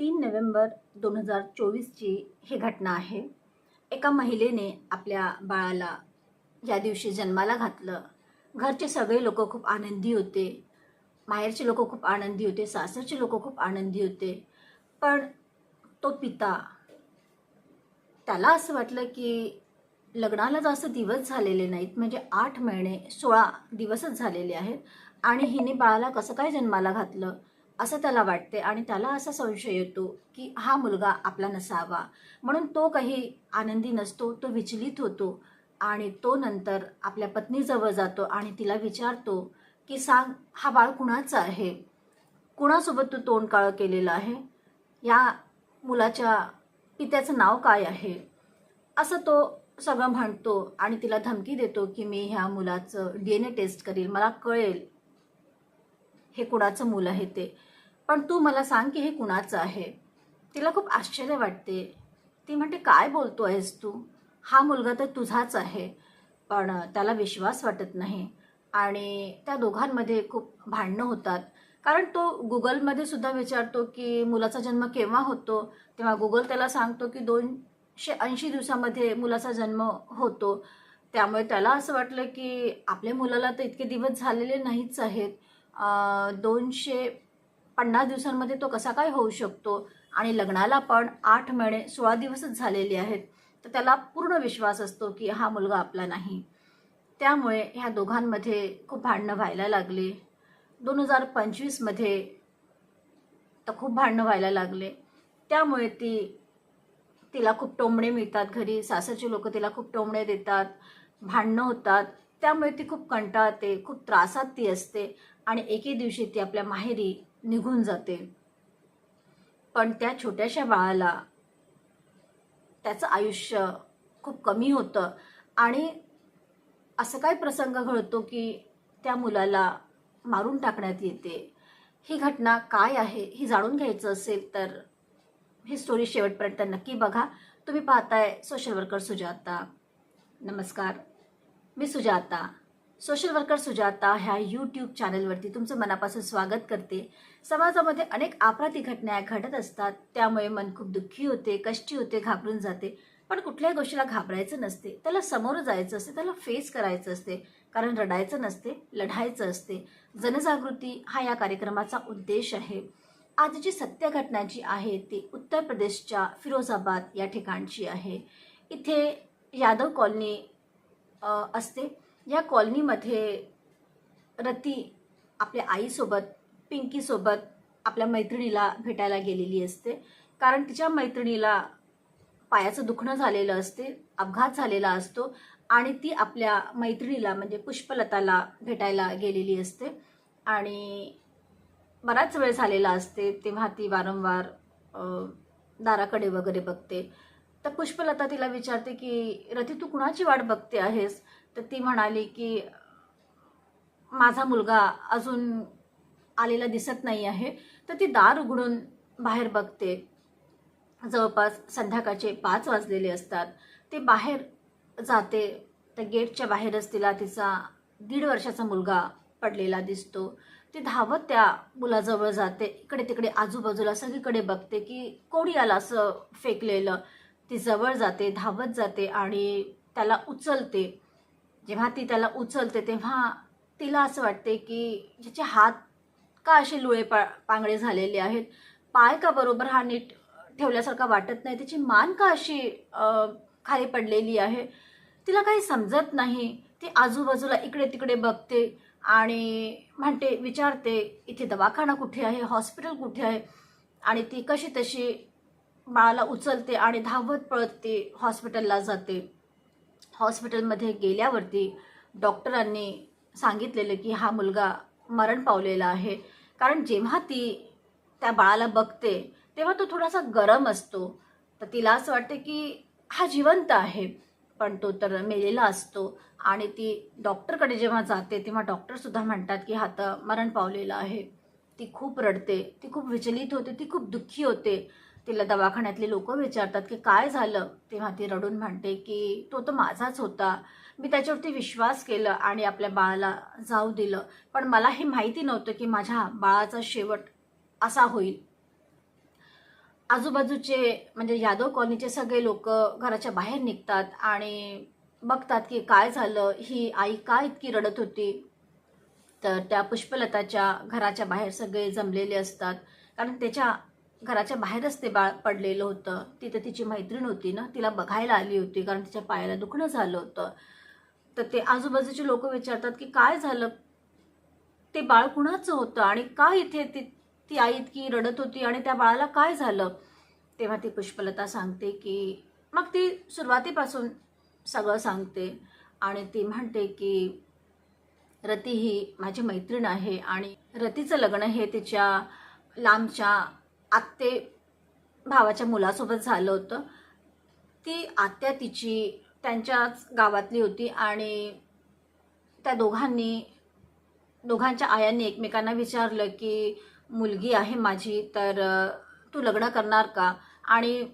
3 November 2024ची ही घटना आहे. एका महिलेने आपल्या बाळाला ज्या दिवशी जन्माला घातलं, घरचे सगळे लोक खूप आनंदी होते. माहेरचे लोक खूप आनंदी होते, सासरचे लोक खूप आनंदी होते. पण तो पिता, त्याला असं वाटलं की लग्नाला जास्त दिवस झालेले नाहीत, म्हणजे 8 महिने 16 दिवसच झालेले आहेत आणि हिने बाळाला कसं काय जन्माला घातलं असं त्याला वाटते. आणि त्याला असा संशय येतो की हा मुलगा आपला नसावा. म्हणून तो काही आनंदी नसतो, तो विचलित होतो. आणि तो नंतर आपल्या पत्नीजवळ जातो आणि तिला विचारतो की सांग, हा बाळ कुणाचा आहे, कुणासोबत तू तोंड काळं केलेलं आहे, या मुलाच्या पित्याचं नाव काय आहे, असं तो सगळं म्हणतो. आणि तिला धमकी देतो की मी ह्या मुलाचं DNA टेस्ट करील, मला कळेल हे कुणाचं मूल आहे ते, पण तू मला सांग की हे कुणाचं आहे. तिला खूप आश्चर्य वाटते. ती म्हणते काय बोलतो आहेस तू, हा मुलगा तर तुझाच आहे. पण त्याला विश्वास वाटत नाही आणि त्या दोघांमध्ये खूप भांडणं होतात. कारण तो गुगलमध्ये सुद्धा विचारतो की मुलाचा जन्म केव्हा होतो, तेव्हा गुगल त्याला सांगतो की 280 दिवसामध्ये मुलाचा जन्म होतो. त्यामुळे त्याला असं वाटलं की आपल्या मुलाला तर इतके दिवस झालेले नाहीच आहेत, 250 दिवसांमध्ये तो कसा काय होऊ शकतो, आणि लग्नाला पण 8 महिने 16 दिवसच झालेले आहेत. तर त्याला पूर्ण विश्वास असतो की हा मुलगा आपला नाही. त्यामुळे ह्या दोघांमध्ये खूप भांडणं व्हायला लागले. 2025मध्ये तर खूप भांडणं व्हायला लागले. त्यामुळे तिला खूप टोमणे मिळतात घरी, सासरचे लोक तिला खूप टोमणे देतात, भांडणं होतात. त्यामुळे ती खूप कंटाळते, खूप त्रासात ती असते आणि एके दिवशी ती आपल्या माहेरी निघून जाते. पण त्या छोट्याशा बाळाला त्याचं आयुष्य खूप कमी होतं आणि असं काय प्रसंग घडतो की त्या मुलाला मारून टाकण्यात येते. ही घटना काय आहे हे जाणून घ्यायचं असेल तर ही स्टोरी शेवटपर्यंत नक्की बघा. तुम्ही पाहताय सोशल वर्कर सुजाता. नमस्कार, मी सुजाता, सोशल वर्कर सुजाता ह्या यूट्यूब चॅनलवरती तुमचं मनापासून स्वागत करते. समाजामध्ये अनेक आपराधिक घटना घडत असतात, त्यामुळे मन खूप दुःखी होते, कष्टी होते, घाबरून जाते. पण कुठल्याही गोष्टीला घाबरायचं नसते, त्याला समोर जायचं असते, त्याला फेस करायचं असते. कारण रडायचं नसते, लढायचं असते. जनजागृती हा या कार्यक्रमाचा उद्देश आहे. आजची सत्य घटना जी आहे ती उत्तर प्रदेशच्या फिरोजाबाद या ठिकाणची आहे. इथे यादव कॉलनी असते. या कॉलनीमध्ये रती आपल्या आईसोबत, पिंकीसोबत आपल्या मैत्रिणीला भेटायला गेलेली असते. कारण तिच्या मैत्रिणीला पायाचं दुखणं झालेलं असते, अपघात झालेला असतो आणि ती आपल्या मैत्रिणीला म्हणजे पुष्पलताला भेटायला गेलेली असते. आणि बराच वेळ झालेला असते तेव्हा ती वारंवार दाराकडे वगैरे बघते. तर पुष्पलता तिला विचारते की रती, तू कुणाची वाट बघते आहेस? तर ती म्हणाली की माझा मुलगा अजून आलेला दिसत नाही आहे. तर ती दार उघडून बाहेर बघते. जवळपास संध्याकाळचे 5 वाजलेले असतात. ते बाहेर जाते. त्या गेटच्या बाहेरच तिला तिचा 1.5 वर्षाचा मुलगा पडलेला दिसतो. ती धावत त्या मुलाजवळ जाते. इकडे तिकडे आजूबाजूला सगळीकडे बघते की कोणी याला असं फेकलेलं. ती जवळ जाते, धावत जाते आणि त्याला उचलते. जेव्हा ती त्याला उचलते तेव्हा तिला असं वाटते की ज्याचे हात का असे लुळे पांगळे झालेले आहेत, पाय का बरोबर हा नीट ठेवल्यासारखा वाटत नाही, त्याची मान का अशी खाली पडलेली आहे, तिला काही समजत नाही. ती आजूबाजूला इकडे तिकडे बघते आणि म्हणते, विचारते इथे दवाखाना कुठे आहे, हॉस्पिटल कुठे आहे. आणि ती कशी तशी बाळाला उचलते आणि धावत पळत ती हॉस्पिटलला जाते. हॉस्पिटलमध्ये गेल्यावरती डॉक्टरांनी सांगितलेलं की हा मुलगा मरण पावलेला आहे. कारण जेव्हा ती त्या बाळाला बघते तेव्हा तो थोडासा गरम असतो. तर तिला असं वाटते की हा जिवंत आहे, पण तो तर मेलेला असतो. आणि ती डॉक्टरकडे जेव्हा जाते तेव्हा डॉक्टरसुद्धा म्हणतात की हा तर मरण पावलेला आहे. ती खूप रडते, ती खूप विचलित होते, ती खूप दुःखी होते. तिला दवाखान्यातले लोक विचारतात की काय झालं, तेव्हा ती रडून म्हणते की तो तर माझाच होता, मी त्याच्यावरती विश्वास केला आणि आपल्या बाळाला जाऊ दिलं. पण मला हे माहिती नव्हतं की माझ्या बाळाचा शेवट असा होईल. आजूबाजूचे म्हणजे यादव कॉलनीचे सगळे लोक घराच्या बाहेर निघतात आणि बघतात की काय झालं, ही आई का इतकी रडत होती. तर त्या पुष्पलताच्या घराच्या बाहेर सगळे जमलेले असतात, कारण त्याच्या घराच्या बाहेरच ते बाळ पडलेलं होतं. तिथं तिची मैत्रीण होती ना, तिला बघायला आली होती, कारण तिच्या पायाला दुखणं झालं होतं. तर ते आजूबाजूचे लोक विचारतात की काय झालं, ते बाळ कुणाचं होतं आणि का इथे ती ती आई इतकी रडत होती आणि त्या बाळाला काय झालं. तेव्हा ती पुष्पलता सांगते की मग ती सुरुवातीपासून सगळं सांगते आणि ती म्हणते की रती ही माझी मैत्रीण आहे आणि रतीचं लग्न हे तिच्या लांबच्या आत्ते भावाच्या मुलासोबत झालं होतं. ती आत्या तिची त्यांच्याच गावातली होती आणि त्या दोघांच्या आयांनी एकमेकांना विचारलं की मुलगी आहे माझी, तर तू लग्न करणार का. आणि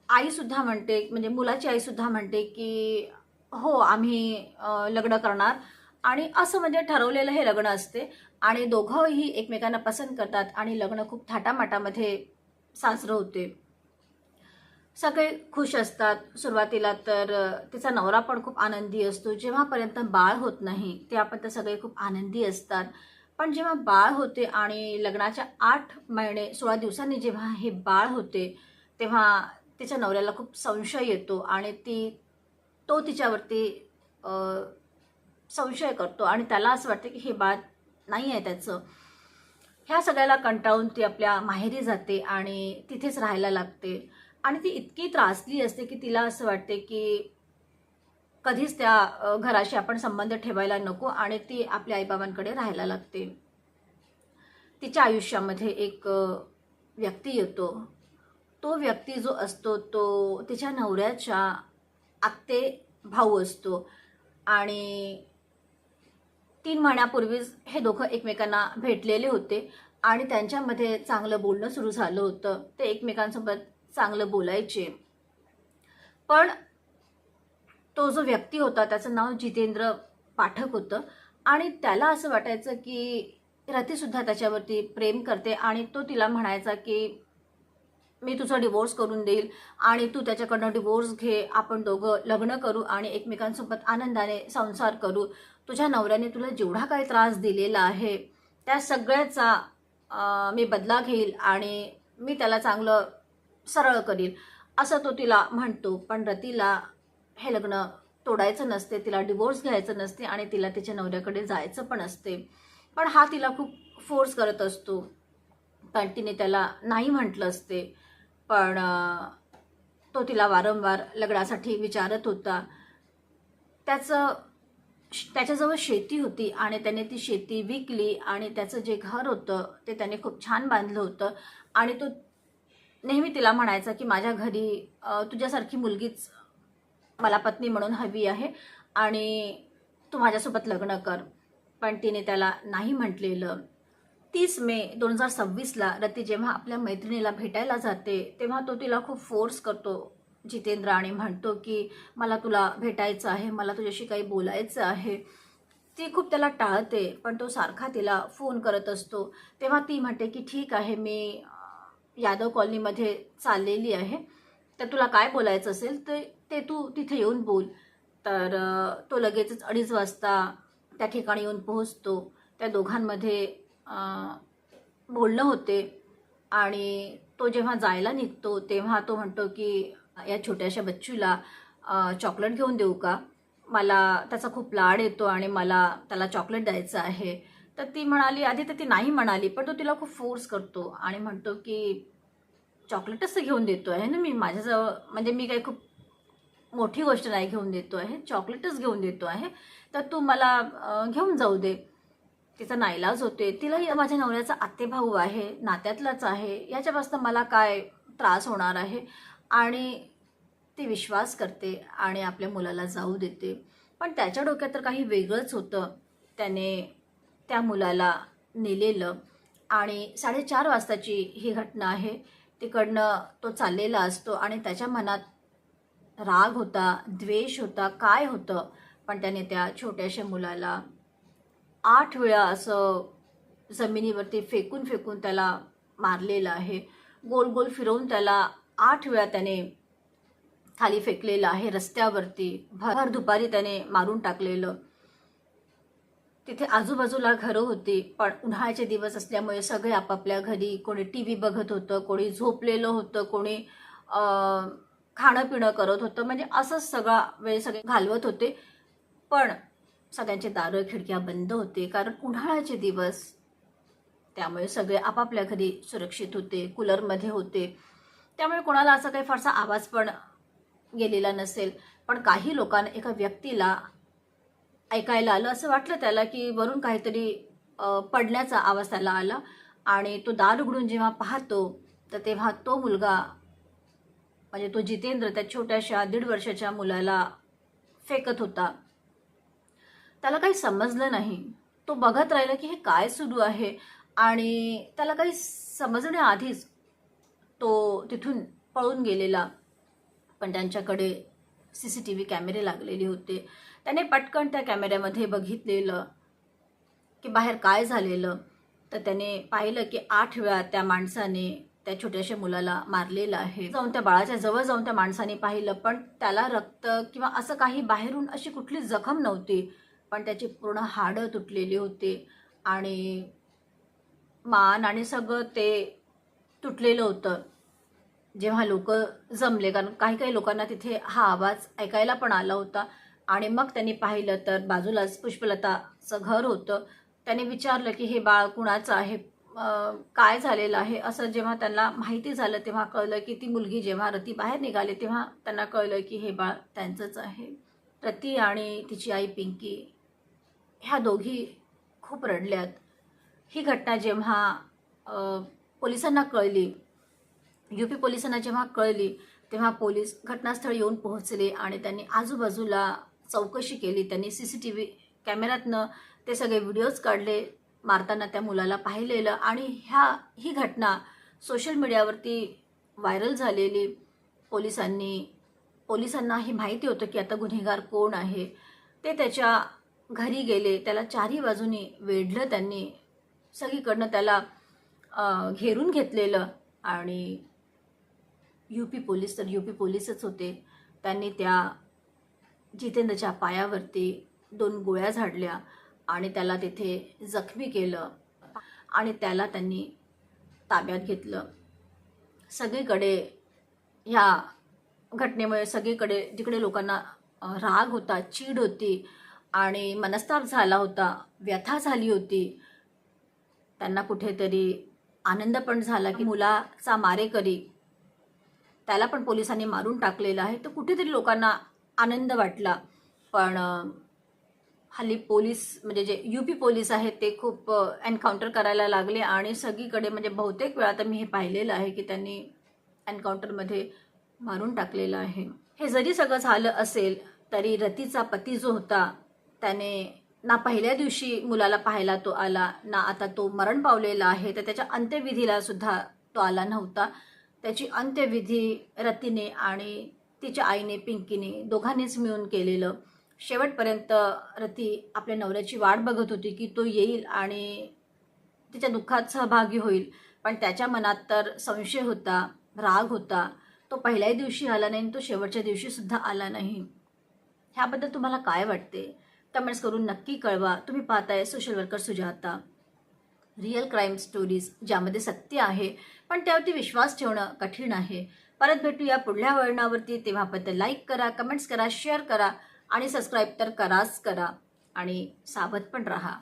आईसुद्धा म्हणते, म्हणजे मुलाची आईसुद्धा म्हणते की हो आम्ही लग्न करणार. आणि असं म्हणजे ठरवलेलं हे लग्न असते आणि दोघंही एकमेकांना पसंत करतात आणि लग्न खूप थाटामाटामध्ये साजरं होते. सगळे खुश असतात. सुरुवातीला तर तिचा नवरा पण खूप आनंदी असतो. जेव्हापर्यंत बाळ होत नाही तेव्हापर्यंत सगळे खूप आनंदी असतात. पण जेव्हा बाळ होते आणि लग्नाच्या 8 महिने 16 दिवसांनी जेव्हा हे बाळ होते, तेव्हा तिच्या नवऱ्याला खूप संशय येतो आणि तो तिच्यावरती संशय करतो आणि त्याला असं वाटतं की हे बाळ नाही आहे त्याचं. ह्या सगळ्याला कंटाळून ती आपल्या माहेरी जाते आणि तिथेच राहायला लागते. आणि ती इतकी त्रासली असते की तिला असं वाटते की कधीच त्या घराशी आपण संबंध ठेवायला नको आणि ती आपल्या आईबाबांकडे राहायला लागते. तिच्या आयुष्यामध्ये एक व्यक्ती येतो. तो व्यक्ती जो असतो तो तिच्या नवऱ्याच्या आत्ते भाऊ असतो आणि 3 महिन्यापूर्वीच हे दोघं एकमेकांना भेटलेले होते आणि त्यांच्यामध्ये चांगलं बोलणं सुरू झालं होतं. ते एकमेकांसोबत चांगलं बोलायचे. पण तो जो व्यक्ती होता त्याचं नाव जितेंद्र पाठक होतं आणि त्याला असं वाटायचं की रतीसुद्धा त्याच्यावरती प्रेम करते आणि तो तिला म्हणायचा की मी तुझा डिवोर्स करून देईल आणि तू त्याच्याकडनं डिवोर्स घे, आपण दोघं लग्न करू आणि एकमेकांसोबत आनंदाने संसार करू. तुझ्या नवऱ्याने तुला जेवढा काही त्रास दिलेला आहे त्या सगळ्याचा मी बदला घेईल आणि मी त्याला चांगलं सरळ करील, असं तो तिला म्हणतो. पण रतीला हे लग्न तोडायचं नसते, तिला डिवोर्स घ्यायचं नसते आणि तिला तिच्या नवऱ्याकडे जायचं पण असते. पण हा तिला खूप फोर्स करत असतो. पण तिने त्याला नाही म्हटलं असते. पण तो तिला वारंवार लग्नासाठी विचारत होता. त्याच्याजवळ शेती होती आणि त्याने ती शेती विकली आणि त्याचं जे घर होतं ते त्याने खूप छान बांधलं होतं आणि तो नेहमी तिला म्हणायचा की माझ्या घरी तुझ्यासारखी मुलगीच मला पत्नी म्हणून हवी आहे आणि तू माझ्यासोबत लग्न कर. पण तिने त्याला नाही म्हटलेलं. 30 मे 2026ला रती जेव्हा आपल्या मैत्रिणीला भेटायला जाते तेव्हा तो तिला खूप फोर्स करतो जितेंद्र आणि म्हणतो की मला तुला भेटायचं आहे, मला तुझ्याशी काही बोलायचं आहे. ती खूप त्याला टाळते पण तो सारखा तिला फोन करत असतो. तेव्हा ती म्हणते की ठीक आहे, मी यादव कॉलनीमध्ये चाललेली आहे, तर तुला काय बोलायचं असेल तर ते तू तिथे येऊन बोल. तर तो लगेचच 2:30 वाजता त्या ठिकाणी येऊन पोहोचतो. त्या दोघांमध्ये बोलणं होते आणि तो जेव्हा जायला निघतो तेव्हा तो म्हणतो की या छोट्याशा बच्चूला चॉकलेट घेऊन देऊ का, मला त्याचा खूप लाड येतो आणि मला त्याला चॉकलेट द्यायचं आहे. तर ती म्हणाली, आधी तर ती नाही म्हणाली पण तो तिला खूप फोर्स करतो आणि म्हणतो की चॉकलेटच तर घेऊन देतो आहे ना मी, माझ्याजवळ म्हणजे मी काही खूप मोठी गोष्ट नाही घेऊन देतो आहे, चॉकलेटच घेऊन देतो आहे, तर तू मला घेऊन जाऊ दे. तिचा नाईलाज होते. तिलाही माझ्या नवऱ्याचा आत्तेभाऊ आहे, नात्यातलाच आहे, याच्यापासून मला काय त्रास होणार आहे. आणि ती विश्वास करते आणि आपल्या मुलाला जाऊ देते. पण त्याच्या डोक्यात तर काही वेगळंच होतं. त्याने त्या मुलाला नेलेलं आणि 4:30 वाजताची ही घटना आहे. तिकडनं तो चाललेला असतो आणि त्याच्या मनात राग होता, द्वेष होता, काय होतं, पण त्याने त्या छोट्याशा मुलाला 8 वेळा असं जमिनीवरती फेकून फेकून त्याला मारलेलं आहे. गोल गोल फिरवून त्याला 8 वेळा त्याने खाली फेकलेलं आहे रस्त्यावरती. भर दुपारी त्याने मारून टाकलेलं. तिथे आजूबाजूला घरं होती, पण उन्हाळ्याचे दिवस असल्यामुळे सगळे आपापल्या घरी, कोणी टीव्ही बघत होतं, कोणी झोपलेलं होतं, कोणी खाणं पिणं करत होतं. म्हणजे असंच सगळा वेळ सगळे घालवत होते. पण सगळ्यांचे दारं खिडक्या बंद होते, कारण उन्हाळ्याचे दिवस. त्यामुळे सगळे आपापल्या घरी सुरक्षित होते, कूलरमध्ये होते. त्यामुळे कोणाला असा काही फारसा आवाज पण गेलेला नसेल. पण काही लोकांना, एका व्यक्तीला ऐकायला आलं, असं वाटलं त्याला की वरून काहीतरी पडण्याचा आवाज त्याला आला. आणि तो दार उघडून जेव्हा पाहतो, तर तेव्हा तो मुलगा, म्हणजे तो जितेंद्र, त्या छोट्याशा 1.5 वर्षाच्या मुलाला फेकत होता. त्याला काही समजलं नाही. तो बघत राहिला की हे काय सुरू आहे, आणि त्याला काही समजण्याआधीच तो तिथून पळून गेलेला. पण त्यांच्याकडे CCTV कॅमेरे लागलेले होते. त्याने पटकन त्या कॅमेऱ्यामध्ये बघितलेलं की बाहेर काय झालेलं. तर त्याने पाहिलं की 8 वेळा त्या माणसाने त्या छोट्याशा मुलाला मारलेलं आहे. जाऊन त्या बाळाच्या जवळ जाऊन त्या माणसाने पाहिलं, पण त्याला रक्त किंवा असं काही बाहेरून अशी कुठली जखम नव्हती. पण त्याची पूर्ण हाडं तुटलेली होती आणि मान आणि सगळं ते तुटलेलं होतं. जेव्हा लोक जमले, कारण काही काही लोकांना तिथे हा आवाज ऐकायला पण आला होता, आणि मग त्यांनी पाहिलं तर बाजूलाच पुष्पलताचं घर होतं. त्याने विचारलं की हे बाळ कुणाचं आहे, काय झालेलं आहे. असं जेव्हा त्यांना माहिती झालं, तेव्हा कळलं की ती मुलगी, जेव्हा रती बाहेर निघाली तेव्हा त्यांना कळलं की हे बाळ त्यांचंच आहे. रती आणि तिची आई पिंकी, ह्या दोघी खूप रडल्यात. ही घटना जेव्हा पोलिसांना कळली, UP पोलिसांना जेव्हा कळली, तेव्हा पोलीस घटनास्थळी येऊन पोहोचले आणि त्यांनी आजूबाजूला चौकशी केली. त्यांनी CCTV कॅमेऱ्यातनं ते सगळे व्हिडिओज काढले, मारताना त्या मुलाला पाहिलेलं. आणि ही घटना सोशल मीडियावरती व्हायरल झालेली. पोलिसांना ही माहिती होतं की आता गुन्हेगार कोण आहे. ते त्याच्या घरी गेले, त्याला चारही बाजूनी वेढलं त्यांनी, सगळीकडनं त्याला घेरून घेतलेलं. आणि UP पोलीस तर UP पोलीसच होते. त्यांनी त्या जितेंद्रच्या पायावरती 2 गोळ्या झाडल्या आणि त्याला तिथे जखमी केलं आणि त्याला त्यांनी ताब्यात घेतलं. सगळीकडे ह्या घटनेमुळे सगळीकडे जिकडे लोकांना राग होता, चीड होती आणि मनस्ताप झाला होता, व्यथा झाली होती, त्यांना कुठेतरी आनंद पण झाला की मुलाचा मारेकरी, त्याला पण पोलिसांनी मारून टाकलेलं आहे. तर कुठेतरी लोकांना आनंद वाटला. पण हल्ली पोलीस, म्हणजे जे UP पोलीस आहेत, ते खूप एन्काउंटर करायला लागले आणि सगळीकडे, म्हणजे बहुतेक वेळा तर मी हे पाहिलेलं आहे की त्यांनी एन्काउंटरमध्ये मारून टाकलेलं आहे. हे जरी सगळं झालं असेल तरी रतीचा पती जो होता, त्याने ना पहिल्या दिवशी मुलाला पाहायला तो आला, ना आता तो मरण पावलेला आहे, तर त्याच्या अंत्यविधीला सुद्धा तो आला नव्हता. त्याची अंत्यविधी रतीने आणि तिच्या आईने, पिंकीने, दोघांनीच मिळून केलेलं. शेवटपर्यंत रती आपल्या नवऱ्याची वाट बघत होती की तो येईल आणि तिच्या दुःखात सहभागी होईल. पण त्याच्या मनात तर संशय होता, राग होता. तो पहिल्याही दिवशी आला नाही, तो शेवटच्या दिवशी सुद्धा आला नाही. ह्याबद्दल तुम्हाला काय वाटते? कमेंट्स करून नक्की कळवा. तुम्ही पाहताय social worker Sujata, real crime stories, ज्यामध्ये सत्य आहे पण त्यावरती विश्वास ठेवणं कठीण आहे. परत भेटूया पुढल्या वळणावरती. तेव्हापर्यंत लाईक करा, कमेंट्स करा, शेअर करा आणि सबस्क्राईब तर कराच करा. आणि सावध पण राहा.